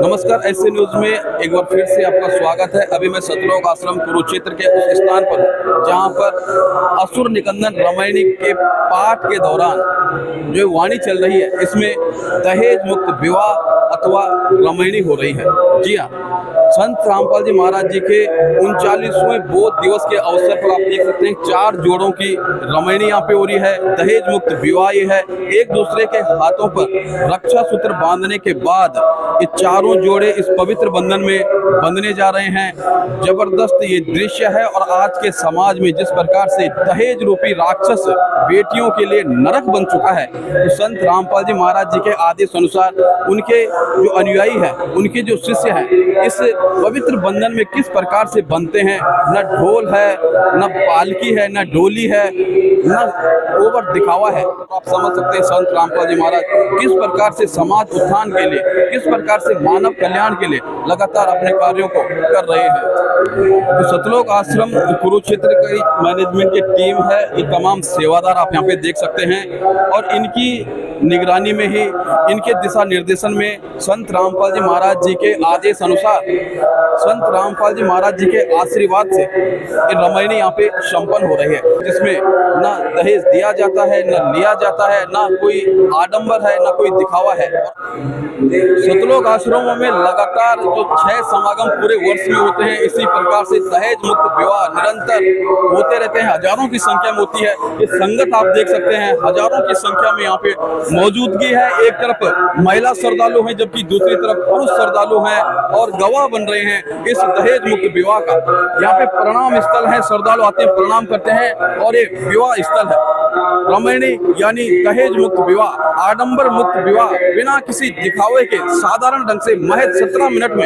नमस्कार, ऐसे न्यूज में एक बार फिर से आपका स्वागत है। अभी मैं सतलोक आश्रम कुरुक्षेत्र के उस स्थान पर हूँ जहाँ पर असुर निकंदन रामायणी के पाठ के दौरान जो वाणी चल रही है, इसमें दहेज मुक्त विवाह अथवा रामायणी हो रही है। जी हाँ, संत रामपाल जी महाराज जी के 39वें बोध दिवस के अवसर पर आप देख सकते हैं 4 जोड़ों की रामायणी यहाँ पे हो रही है। दहेज मुक्त विवाह ये है, एक दूसरे के हाथों पर रक्षा सूत्र बांधने के बाद ये चारों जोड़े इस पवित्र बंधन में बंधने जा रहे हैं। जबरदस्त ये दृश्य है और आज के समाज में जिस प्रकार से दहेज रूपी राक्षस बेटियों के लिए नरक बन चुका है, तो संत रामपाल जी महाराज जी के आदेश अनुसार उनके जो अनुयायी हैं, उनके जो शिष्य हैं, इस पवित्र बंधन में किस प्रकार से बनते हैं। न ढोल है, न पालकी है, न डोली है, न ओवर दिखावा है। आप समझ सकते हैं संत रामपाल जी महाराज किस प्रकार से समाज उत्थान के लिए, किस प्रकार से मानव कल्याण के लिए लगातार अपने कार्यों को कर रहे हैं। तो सतलोक आश्रम कुरुक्षेत्र की मैनेजमेंट की टीम है, ये तमाम सेवादार आप यहाँ पे देख सकते हैं और इनकी निगरानी में ही, इनके दिशा निर्देशन में संत रामपाल जी महाराज जी के आदेश अनुसार, संत रामपाल जी महाराज जी के आशीर्वाद से ये रामायणी यहाँ पे संपन्न हो रही है, जिसमें ना दहेज दिया जाता है, न लिया जाता है, ना कोई आडंबर है, ना कोई दिखावा है। सतलोक आश्रमों में लगातार जो 6 समागम पूरे वर्ष में होते हैं, इसी प्रकार से दहेज मुक्त विवाह निरंतर होते रहते हैं। हजारों की संख्या में होती है। ये संगत आप देख सकते हैं, हजारों की संख्या में यहाँ पे मौजूदगी है। एक तरफ महिला श्रद्धालु हैं, जबकि दूसरी तरफ पुरुष श्रद्धालु हैं और गवाह बन रहे हैं इस दहेज मुक्त विवाह का। यहाँ पे प्रणाम स्थल है, श्रद्धालु आते हैं, प्रणाम करते हैं और ये विवाह स्थल है। रामायणी यानी दहेज मुक्त विवाह, आडंबर मुक्त विवाह, बिना किसी दिखावे के साधारण ढंग से महज 17 मिनट में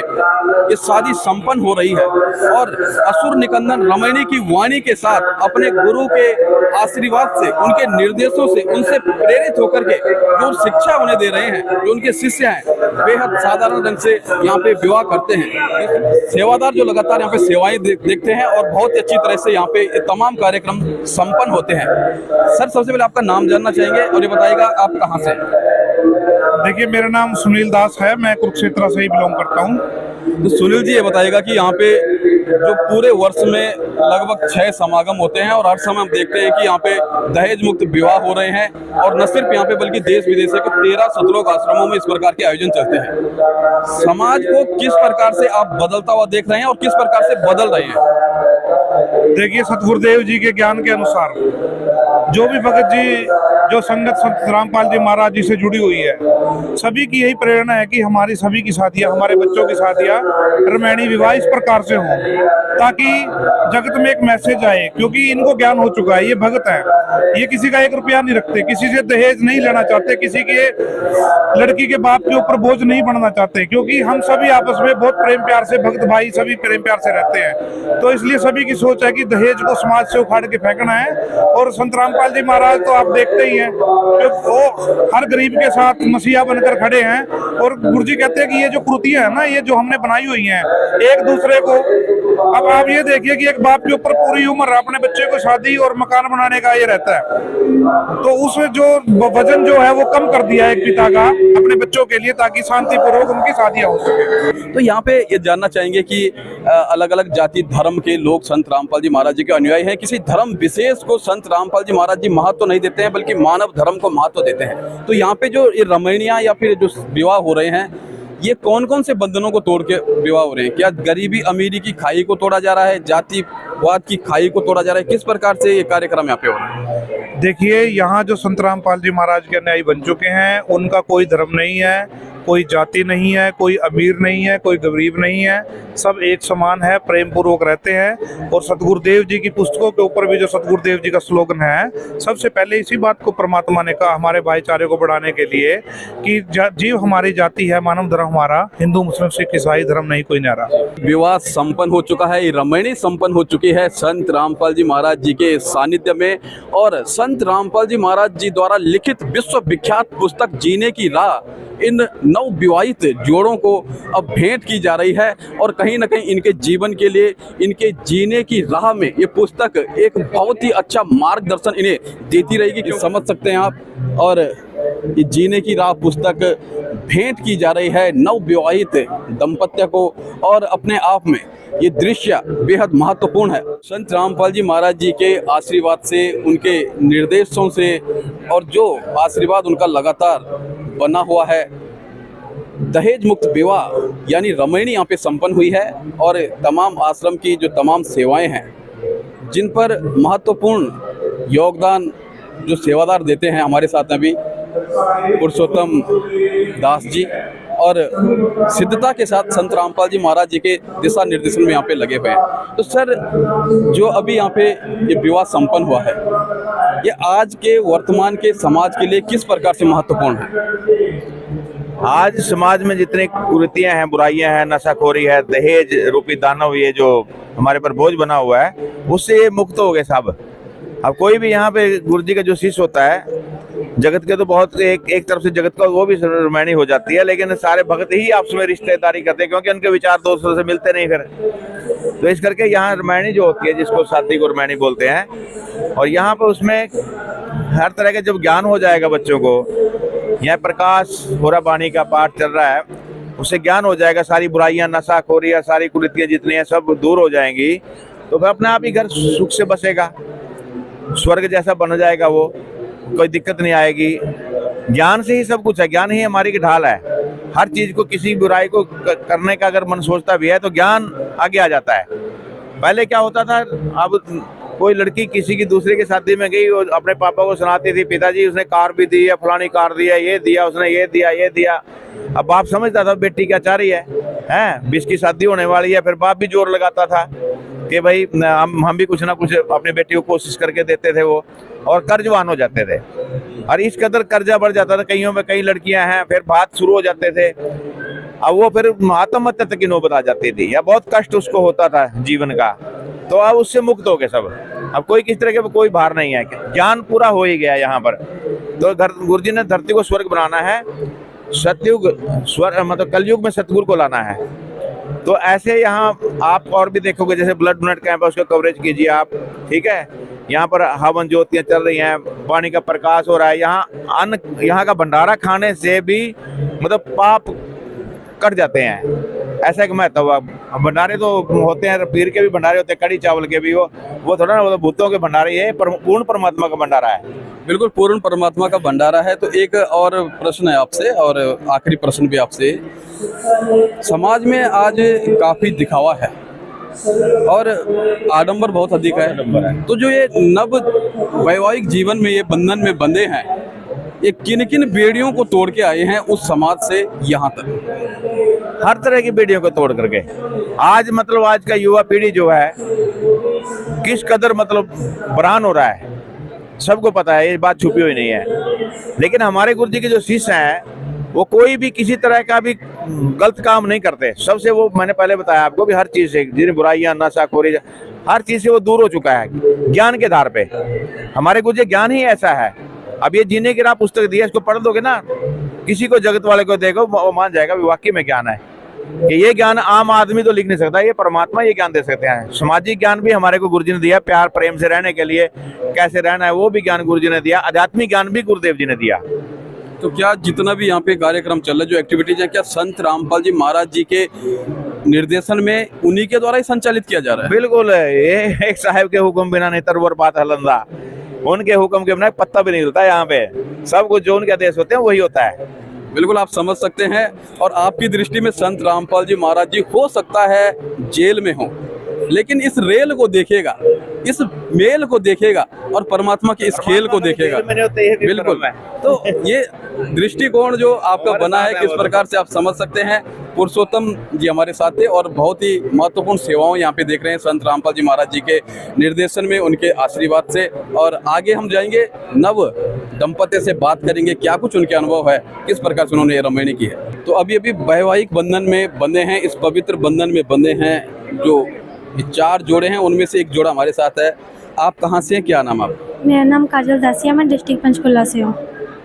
ये शादी संपन्न हो रही है। और असुर निकंदन रामायणी की वाणी के साथ अपने गुरु के आशीर्वाद से, उनके निर्देशों से, उनसे प्रेरित होकर के जो शिक्षा उन्हें दे रहे हैं, जो उनके शिष्य हैं, बेहद साधारण ढंग से यहाँ पे विवाह करते हैं। सेवादार जो लगातार यहाँ पे सेवाएं देखते हैं और बहुत अच्छी तरह से यहाँ पे तमाम कार्यक्रम संपन्न होते हैं। सर, सबसे पहले आपका नाम जानना चाहेंगे और ये बताइएगा आप कहाँ से? देखिए, मेरा नाम सुनील दास है, मैं कुरुक्षेत्र से ही बिलोंग करता हूँ। तो सुनील जी, ये बताइएगा कि यहाँ पे जो पूरे वर्ष में लगभग 6 समागम होते हैं और हर समय हम देखते हैं कि यहाँ पे दहेज मुक्त विवाह हो रहे हैं और न सिर्फ यहाँ पे बल्कि देश विदेश के 13 सतलोक आश्रमों में इस प्रकार के आयोजन चलते हैं। समाज को किस प्रकार से आप बदलता हुआ देख रहे हैं और किस प्रकार से बदल रहे हैं? देखिए, सतगुरुदेव जी के ज्ञान के अनुसार जो भी भगत जी, जो संगत संत रामपाल जी महाराज जी से जुड़ी हुई है, सभी की यही प्रेरणा है कि हमारी सभी की शादियां, हमारे बच्चों की शादियां रामायणी विवाह इस प्रकार से हों, ताकि जगत में एक मैसेज आए। क्योंकि इनको ज्ञान हो चुका है, ये भगत है, ये किसी का 1 रुपया नहीं रखते, किसी से दहेज नहीं लेना चाहते, किसी के लड़की के बाप के ऊपर बोझ नहीं बनना चाहते, क्योंकि हम सभी आपस में बहुत प्रेम प्यार से, भक्त भाई सभी प्रेम प्यार से रहते हैं। तो इसलिए सभी की सोच है कि दहेज को समाज से उखाड़ के फेंकना है। और संत रामपाल जी महाराज तो आप देखते ही हैं कि वो हर गरीब के साथ मसीहा बनकर खड़े हैं। और गुरु जी कहते हैं कि ये जो कृतियां है ना, ये जो हमने बनाई हुई हैं एक दूसरे को, अब आप ये देखिए कि एक बाप के ऊपर पूरी उम्र अपने बच्चे को शादी और मकान बनाने का ये रहता है, तो उस जो वजन जो है वो कम कर दिया है एक पिता का अपने बच्चों के लिए, ताकि शांतिपूर्वक उनकी शादियां हो सके। तो यहाँ पे ये जानना चाहेंगे कि अलग अलग जाति धर्म के लोग संत रामपाल जी महाराज जी के अनुयायी हैं। किसी धर्म विशेष को संत रामपाल जी महाराज जी महत्व नहीं देते हैं, बल्कि मानव धर्म को महत्व देते हैं। तो यहाँ पे जो ये रामायणियां या फिर जो विवाह हो रहे हैं, ये कौन कौन से बंधनों को तोड़ के विवाह हो रहे हैं? क्या गरीबी अमीरी की खाई को तोड़ा जा रहा है, जातिवाद की खाई को तोड़ा जा रहा है? किस प्रकार से ये कार्यक्रम यहाँ पे हो रहा है? देखिए, यहाँ जो संत रामपाल जी महाराज के अनुयायी बन चुके हैं, उनका कोई धर्म नहीं है, कोई जाति नहीं है, कोई अमीर नहीं है, कोई गरीब नहीं है, सब एक समान है, प्रेम पूर्वक रहते हैं। और सतगुरुदेव जी की पुस्तकों के ऊपर भी जो सतगुरुदेव जी का स्लोगन है, सबसे पहले इसी बात को परमात्मा ने कहा हमारे भाईचारे को बढ़ाने के लिए कि जीव हमारी जाति है, मानव धर्म हमारा, हिंदू मुस्लिम सिख ईसाई धर्म नहीं कोई न्यारा। विवाह संपन्न हो चुका है, रामायणी संपन्न हो चुकी है संत रामपाल जी महाराज जी के सानिध्य में। और संत रामपाल जी महाराज जी द्वारा लिखित विश्व विख्यात पुस्तक जीने की राह इन नवविवाहित जोड़ों को अब भेंट की जा रही है। और कहीं ना कहीं इनके जीवन के लिए, इनके जीने की राह में ये पुस्तक एक बहुत ही अच्छा मार्गदर्शन इन्हें देती रहेगी, समझ सकते हैं आप। और ये जीने की राह पुस्तक भेंट की जा रही है नवविवाहित दंपत्य को, और अपने आप में ये दृश्य बेहद महत्वपूर्ण है। संत रामपाल जी महाराज जी के आशीर्वाद से, उनके निर्देशों से, और जो आशीर्वाद उनका लगातार बना हुआ है, दहेज मुक्त विवाह यानी रमैनी यहाँ पे संपन्न हुई है। और तमाम आश्रम की जो तमाम सेवाएं हैं, जिन पर महत्वपूर्ण योगदान जो सेवादार देते हैं, हमारे साथ में भी पुरुषोत्तम दास जी और सिद्धता के साथ संत रामपाल जी महाराज जी के दिशा निर्देशन में यहाँ पे लगे हुए हैं। तो सर, जो अभी यहाँ पे ये विवाह संपन्न हुआ है, ये आज के वर्तमान के समाज के लिए किस प्रकार से महत्वपूर्ण है? आज समाज में जितनी कुरीतियां हैं, बुराइयां हैं, नशाखोरी है, दहेज रूपी दानव ये जो हमारे पर बोझ बना हुआ है, उससे ये मुक्त हो गए सब। अब कोई भी यहाँ पे गुरु जी का जो शिष्य होता है, जगत के तो बहुत एक तरफ से जगत का वो भी रमैनी हो जाती है, लेकिन सारे भक्त ही आपस में रिश्तेदारी करते हैं, क्योंकि उनके विचार दोस्तों से मिलते नहीं फिर। तो इस करके यहाँ रमैनी जो होती है, जिसको शादी को रमैनी बोलते हैं, और यहाँ पर उसमें हर तरह का जब ज्ञान हो जाएगा बच्चों को, यहाँ प्रकाश होरा बाणी का पाठ चल रहा है, उससे ज्ञान हो जाएगा, सारी बुराइयां, नशाखोरियां, सारी कुरीतियां जितनी हैं सब दूर हो जाएंगी, तो फिर अपने आप ही घर सुख से बसेगा, स्वर्ग जैसा बन जाएगा वो, कोई दिक्कत नहीं आएगी। ज्ञान से ही सब कुछ है, ज्ञान ही हमारी की ढाल है। हर चीज को, किसी बुराई को करने का अगर मन सोचता भी है तो ज्ञान आगे आ जाता है। पहले क्या होता था, अब कोई लड़की किसी की दूसरे की शादी में गई और अपने पापा को सुनाती थी, पिताजी उसने कार भी दी है, फलानी कार दी है, ये दिया उसने, ये दिया, ये दिया। अब बाप समझता था बेटी क्या चाह रही है, 20 की शादी होने वाली है, फिर बाप भी जोर लगाता था कि भाई हम भी कुछ ना कुछ अपनी बेटी को कोशिश करके देते थे वो, और कर्जवान हो जाते थे, और इस कदर कर्जा बढ़ जाता था। कईयों में कई लड़कियां हैं, फिर बात शुरू हो जाते थे, अब वो फिर आत्महत्या तक की नौबत आ जाती थी, या बहुत कष्ट उसको होता था जीवन का। तो अब उससे मुक्त हो गए सब, अब कोई किस तरह के कोई भार नहीं है, ज्ञान पूरा हो ही गया यहाँ पर। तो गुरु जी ने धरती को स्वर्ग बनाना है, सतयुग स्वर्ग मतलब कलयुग में सतगुरु को लाना है। तो ऐसे यहाँ आप और भी देखोगे, जैसे ब्लड डोनेट कैंप है, उसका कवरेज कीजिए आप, ठीक है। यहाँ पर हवन ज्योतियाँ चल रही हैं, पानी का प्रकाश हो रहा है, यहाँ अन्न, यहाँ का भंडारा खाने से भी मतलब पाप कट जाते हैं, ऐसा एक महत्व। भंडारे तो होते हैं, पीर के भी भंडारे होते हैं, कड़ी चावल के भी, वो थोड़ा ना, वो तो भूतों के भंडारे, ये पूर्ण परमात्मा का भंडारा है। बिल्कुल पूर्ण परमात्मा का भंडारा है। तो एक और प्रश्न है आपसे, और आखिरी प्रश्न भी आपसे। समाज में आज काफी दिखावा है और आडंबर बहुत अधिक है, तो जो ये नव वैवाहिक जीवन में ये बंधन में बंधे हैं, ये किन किन बेड़ियों को तोड़ के आए हैं उस समाज से यहाँ तक? हर तरह की बेड़ियों को तोड़ करके आज मतलब आज का युवा पीढ़ी जो है किस कदर मतलब बरान हो रहा है, सबको पता है, ये बात छुपी हुई नहीं है। लेकिन हमारे गुरु जी के जो शिष्य हैं वो कोई भी किसी तरह का भी गलत काम नहीं करते। सबसे वो मैंने पहले बताया आपको भी, हर चीज से, जिन बुराइयां, नशाखोरी, हर चीज से वो दूर हो चुका है ज्ञान के आधार पे। हमारे गुरु जी ज्ञान ही ऐसा है। अब ये जीने की राह पुस्तक दी है, इसको पढ़ दोगे ना, किसी को जगत वाले को देखो वो मान जाएगा वाकई में ज्ञान है। कि ये ज्ञान आम आदमी तो लिख नहीं सकता, ये परमात्मा ये ज्ञान दे सकते हैं। सामाजिक ज्ञान भी हमारे को गुरुजी ने दिया, प्यार प्रेम से रहने के लिए कैसे रहना है वो भी ज्ञान गुरुजी ने दिया, आध्यात्मिक ज्ञान भी गुरुदेव जी ने दिया। तो क्या जितना भी यहाँ पे कार्यक्रम चल रहा है, जो एक्टिविटीज है, क्या संत रामपाल जी महाराज जी के निर्देशन में उन्हीं के द्वारा ही संचालित किया जा रहा है? बिल्कुल, ये एक साहब के हुक्म बिना नहीं तरवर बात हलंदा, उनके हुक्म के बिना पत्ता भी नहीं हिलता। यहाँ पे सब कुछ जो उनके आदेश होते हैं वही होता है। बिल्कुल आप समझ सकते हैं। और आपकी दृष्टि में संत रामपाल जी महाराज जी हो सकता है जेल में हो, लेकिन इस रेल को देखेगा, इस मेल को देखेगा और परमात्मा के इस खेल को देखेगा। बिल्कुल, तो ये दृष्टिकोण जो आपका बना है, किस प्रकार से आप समझ सकते हैं। पुरुषोत्तम जी हमारे साथ थे और बहुत ही महत्वपूर्ण सेवाओं यहाँ पे देख रहे हैं संत रामपाल जी महाराज जी के निर्देशन में, उनके आशीर्वाद से। और आगे हम जाएंगे, नव दंपति से बात करेंगे, क्या कुछ उनके अनुभव है, किस प्रकार से उन्होंने रमैनी की है। तो अभी अभी वैवाहिक बंधन में बंधे हैं, इस पवित्र बंधन में बंधे हैं। जो 4 जोड़े हैं उनमें से एक जोड़ा हमारे साथ है। आप कहाँ से हैं, क्या नाम आपका? मेरा नाम काजल दासिया, मैं डिस्ट्रिक्ट पंचकुला से हूँ।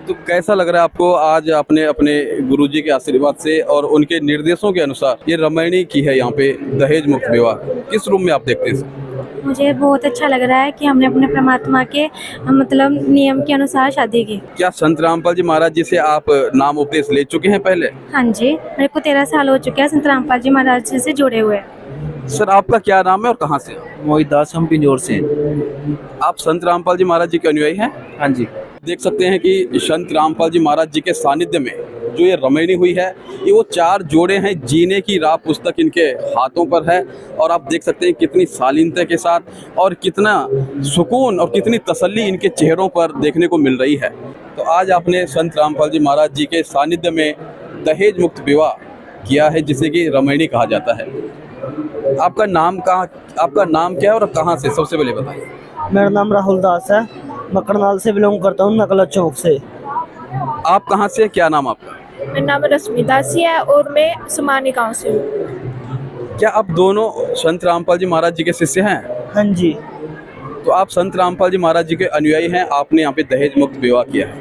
तो कैसा लग रहा है आपको आज अपने अपने गुरुजी के आशीर्वाद से और उनके निर्देशों के अनुसार ये रमैनी की है यहाँ पे दहेज मुक्त विवाह, किस रूप में आप देखते हैं? मुझे बहुत अच्छा लग रहा है कि हमने अपने परमात्मा के मतलब नियम के अनुसार शादी की। क्या संत रामपाल जी महाराज जी से आप नाम उपदेश ले चुके हैं पहले? हाँ जी, मेरे को 13 साल हो चुके हैं संत रामपाल जी महाराज जी से जुड़े हुए। सर आपका क्या नाम है और कहाँ से? मोहित दास, हम पिंजौर से। आप संत रामपाल जी महाराज जी के अनुयायी हैं? हाँ जी। देख सकते हैं कि संत रामपाल जी महाराज जी के सानिध्य में जो ये रमैनी हुई है, ये वो 4 जोड़े हैं। जीने की राह पुस्तक इनके हाथों पर है और आप देख सकते हैं कितनी शालीनता के साथ और कितना सुकून और कितनी तसल्ली इनके चेहरों पर देखने को मिल रही है। तो आज आपने संत रामपाल जी महाराज जी के सानिध्य में दहेज मुक्त विवाह किया है, जिसे कि रमैनी कहा जाता है। आपका नाम क्या है और कहाँ से, सबसे पहले बताइए। मेरा नाम राहुल दास है, मैं करनाल से बिलोंग करता हूँ, नकला चौक से। आप कहाँ से, क्या नाम आपका? मेरा नाम रश्मि दासी है और मैं सुमानी गांव से हूँ। क्या आप दोनों संत रामपाल जी महाराज जी के शिष्य हैं? हाँ जी। तो आप संत रामपाल जी महाराज जी के अनुयायी हैं, आपने यहाँ पे दहेज मुक्त विवाह किया है।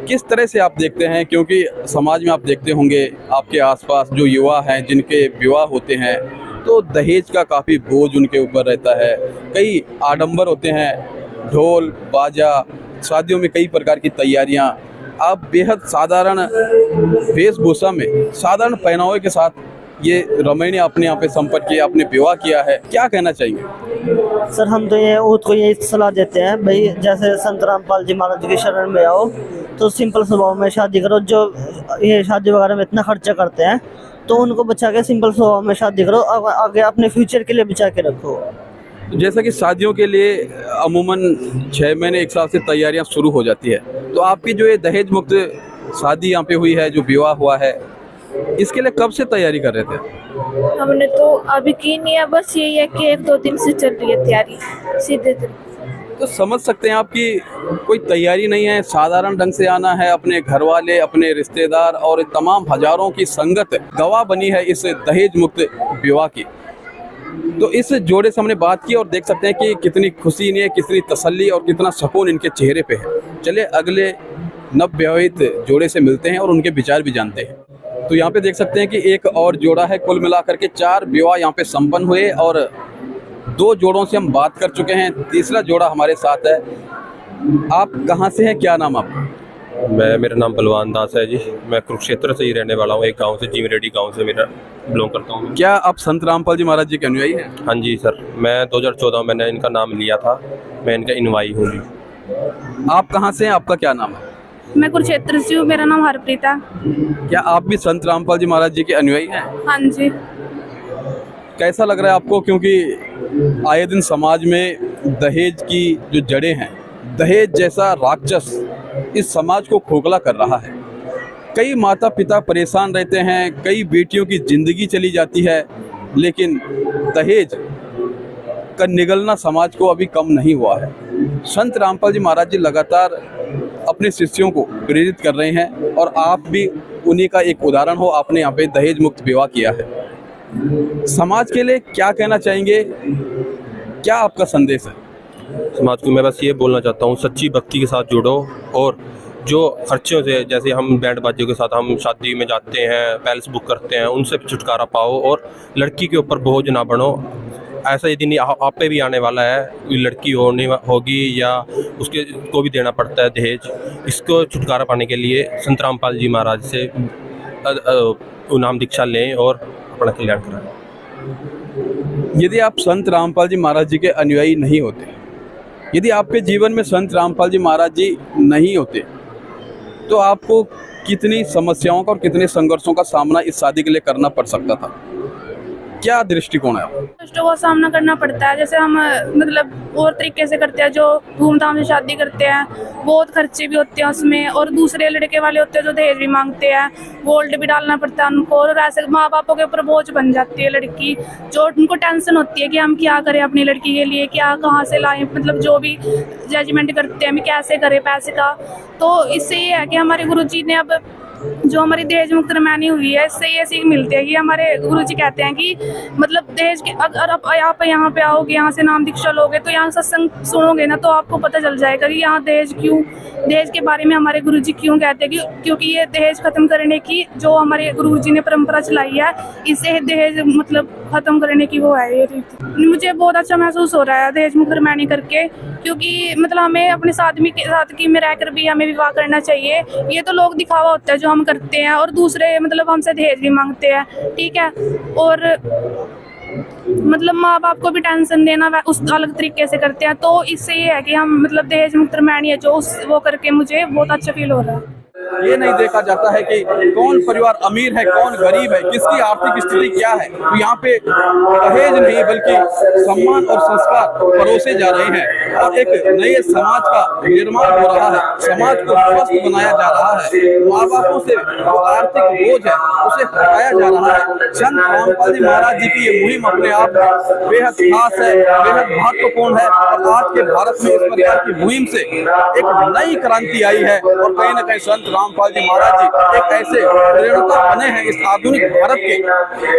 किस तरह से आप देखते हैं, क्योंकि समाज में आप देखते होंगे आपके आसपास जो युवा हैं जिनके विवाह होते हैं तो दहेज का काफ़ी बोझ उनके ऊपर रहता है। कई आडंबर होते हैं, ढोल बाजा, शादियों में कई प्रकार की तैयारियां। आप बेहद साधारण वेशभूषा में, साधारण पहनावे के साथ ये रमैनी आपने यहाँ पे संपर्क किया, आपने विवाह किया है, क्या कहना चाहिए? सर हम तो यही सलाह देते हैं भाई, जैसे संत रामपाल जी महाराज की शरण में आओ तो सिंपल स्वभाव में शादी करो। जो ये शादी वगैरह में इतना खर्चा करते हैं तो उनको बचा के सिंपल स्वभाव में शादी करो, आगे अपने फ्यूचर के लिए बचा के रखो। जैसा कि शादियों के लिए अमूमन 6 महीने 1 साल से तैयारियां शुरू हो जाती है, तो आपकी जो ये दहेज मुक्त शादी यहाँ पे हुई है, जो विवाह हुआ है, इसके लिए कब से तैयारी कर रहे थे? हमने तो अभी की नहीं है, बस यही है कि 1-2 दिन से चल रही है तैयारी सीधे दिन। तो समझ सकते हैं आपकी कोई तैयारी नहीं है, साधारण ढंग से आना है। अपने घर वाले, अपने रिश्तेदार और तमाम हजारों की संगत गवाह बनी है इस दहेज मुक्त विवाह की। तो इस जोड़े से हमने बात की और देख सकते हैं कि कितनी खुशी इन्हें, कितनी तसल्ली और कितना सुकून इनके चेहरे पे है। चलिए अगले नवविवाहित जोड़े से मिलते हैं और उनके विचार भी जानते हैं। तो यहाँ पे देख सकते हैं कि एक और जोड़ा है। कुल मिलाकर के 4 विवाह यहाँ पे संपन्न हुए और 2 जोड़ों से हम बात कर चुके हैं, तीसरा जोड़ा हमारे साथ है। आप कहाँ से हैं, क्या नाम आपका? मेरा नाम बलवान दास है जी। मैं कुरुक्षेत्र से ही रहने वाला हूँ, एक गांव से, जीवरेड्डी गांव से मेरा बिलोंग करता हूँ। क्या आप संत रामपाल जी महाराज जी के अनुयायी हैं? हाँ जी सर, मैं 2014 में मैंने इनका नाम लिया था, मैं इनका इनवाई हूँ जी। आप कहाँ से हैं, आपका क्या नाम है? मैं कुरुक्षेत्र से हूँ, मेरा नाम हरप्रीत है। क्या आप भी संत रामपाल जी महाराज जी के अनुयायी हैं? हाँ जी। कैसा लग रहा है आपको, क्योंकि आए दिन समाज में दहेज की जो जड़ें हैं, दहेज जैसा राक्षस इस समाज को खोखला कर रहा है। कई माता पिता परेशान रहते हैं, कई बेटियों की जिंदगी चली जाती है, लेकिन दहेज का निगलना समाज को अभी कम नहीं हुआ है। संत रामपाल जी महाराज जी लगातार अपने शिष्यों को प्रेरित कर रहे हैं और आप भी उन्हीं का एक उदाहरण हो। आपने यहाँ पे दहेज मुक्त विवाह किया है। समाज के लिए क्या कहना चाहेंगे, क्या आपका संदेश है? समाज को मैं बस ये बोलना चाहता हूँ, सच्ची भक्ति के साथ जुड़ो और जो खर्चों से, जैसे हम बैंड बाजों के साथ हम शादी में जाते हैं, पैलेस बुक करते हैं, उनसे छुटकारा पाओ और लड़की के ऊपर बोझ ना बनो। ऐसा ये दिन आप पे भी आने वाला है, लड़की होगी या उसके को भी देना पड़ता है दहेज। इसको छुटकारा पाने के लिए संत रामपाल जी महाराज से नाम दीक्षा लें और अपना कल्याण कराएं। यदि आप संत रामपाल जी महाराज जी के अनुयायी नहीं होते, यदि आपके जीवन में संत रामपाल जी महाराज जी नहीं होते, तो आपको कितनी समस्याओं का और कितने संघर्षों का सामना इस शादी के लिए करना पड़ सकता था? क्या दृष्टिकोण है आपका? कष्टों का सामना करना पड़ता है। जैसे हम मतलब और तरीके से करते हैं, जो धूमधाम से शादी करते हैं, बहुत खर्चे भी होते हैं उसमें, और दूसरे लड़के वाले होते हैं जो दहेज भी मांगते हैं, गोल्ड भी डालना पड़ता है उनको, और ऐसे माँ बापों के ऊपर बोझ बन जाती है लड़की, जो उनको टेंशन होती है कि हम क्या करें अपनी लड़की के लिए, क्या कहाँ से लाएं, मतलब जो भी जजमेंट करते हैं हम कैसे करें पैसे का। तो इससे ये है कि हमारे गुरुजी ने अब जो हमारी दहेज मुक्त रमैनी हुई है, इससे ये सीख मिलती है कि हमारे गुरुजी कहते हैं कि मतलब दहेज के अगर आप यहाँ पे आओगे, यहाँ से नाम दीक्षा लोगे, तो यहाँ सत्संग सुनोगे ना, तो आपको पता चल जाएगा कि यहाँ दहेज के बारे में हमारे गुरुजी क्यों कहते हैं कि क्योंकि ये दहेज खत्म करने की जो हमारे गुरुजी ने परंपरा चलाई है, इससे दहेज मतलब ख़त्म करने की वो है ये रीति। मुझे बहुत अच्छा महसूस हो रहा है दहेज मुक्त रमैनी करके, क्योंकि मतलब हमें अपने आदमी के साथ की में रहकर भी हमें विवाह करना चाहिए। ये तो लोग दिखावा होता है जो हम करते हैं, और दूसरे मतलब हमसे दहेज भी मांगते हैं, ठीक है। और मतलब माँ बाप को भी टेंशन देना उस अलग तरीके से करते हैं। तो इससे ये है कि हम मतलब दहेज मुक्त रमैनी है जो उस वो करके मुझे बहुत अच्छा फील हो रहा है। ये नहीं देखा जाता है कि कौन परिवार अमीर है, कौन गरीब है, किसकी आर्थिक स्थिति क्या है। तो यहाँ पे दहेज नहीं बल्कि सम्मान और संस्कार परोसे जा रहे हैं और एक नए समाज का निर्माण हो रहा है, समाज को स्वस्थ बनाया जा रहा है। माँ बापों से जो आर्थिक बोझ है उसे हटाया जा रहा है। संत रामपाल जी महाराज जी की ये मुहिम अपने आप में बेहद खास है, बेहद महत्वपूर्ण है। और आज के भारत में इस प्रकार की मुहिम से एक नई क्रांति आई है और कहीं ना कहीं संत रामपाल जी महाराज जी एक ऐसे प्रेरणा बने हैं इस आधुनिक भारत के,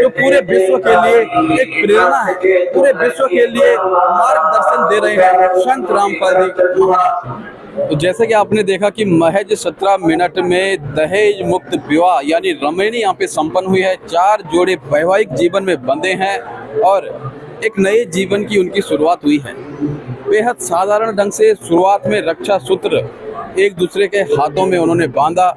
जो पूरे विश्व के लिए एक प्रेरणा है, पूरे विश्व के लिए मार्गदर्शन दे रहे हैं संत रामपाल जी महाराज। तो जैसे कि आपने देखा कि महज 17 मिनट में दहेज मुक्त विवाह यानी रमैनी यहाँ पे संपन्न हुई है। 4 जोड़े वैवाहिक जीवन में बंधे हैं और एक नए जीवन की उनकी शुरुआत हुई है। बेहद साधारण ढंग से शुरुआत में रक्षा सूत्र एक दूसरे के हाथों में उन्होंने बांधा।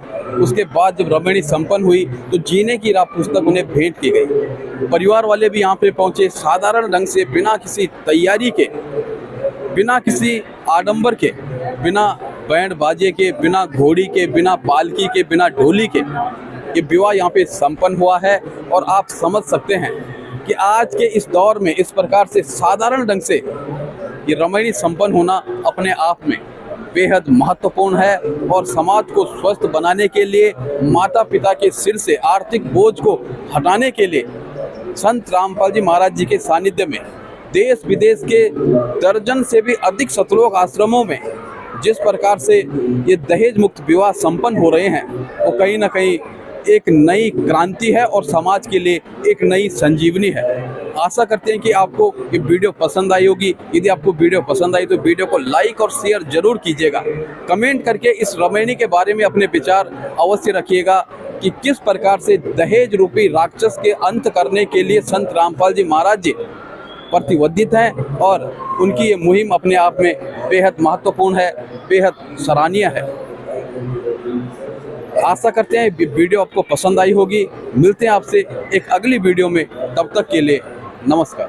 उसके बाद जब रमैनी संपन्न हुई तो जीने की राह पुस्तक उन्हें भेंट की गई। परिवार वाले भी यहाँ पे पहुँचे साधारण ढंग से, बिना किसी तैयारी के, बिना किसी आडंबर के, बिना बैंड बाजे के, बिना घोड़ी के, बिना पालकी के, बिना ढोली के ये विवाह यहाँ पे संपन्न हुआ है। और आप समझ सकते हैं कि आज के इस दौर में इस प्रकार से साधारण ढंग से ये रमैनी संपन्न होना अपने आप में बेहद महत्वपूर्ण है। और समाज को स्वस्थ बनाने के लिए, माता पिता के सिर से आर्थिक बोझ को हटाने के लिए संत रामपाल जी महाराज जी के सानिध्य में देश विदेश के दर्जन से भी अधिक सतलोक आश्रमों में जिस प्रकार से ये दहेज मुक्त विवाह संपन्न हो रहे हैं वो कहीं ना कहीं एक नई क्रांति है और समाज के लिए एक नई संजीवनी है। आशा करते हैं कि आपको ये वीडियो पसंद आई होगी। यदि आपको वीडियो पसंद आई तो वीडियो को लाइक और शेयर जरूर कीजिएगा। कमेंट करके इस रमैनी के बारे में अपने विचार अवश्य रखिएगा कि किस प्रकार से दहेज रूपी राक्षस के अंत करने के लिए संत रामपाल जी महाराज जी प्रतिबद्ध हैं और उनकी ये मुहिम अपने आप में बेहद महत्वपूर्ण है, बेहद सराहनीय है। आशा करते हैं वीडियो आपको पसंद आई होगी। मिलते हैं आपसे एक अगली वीडियो में, तब तक के लिए नमस्कार।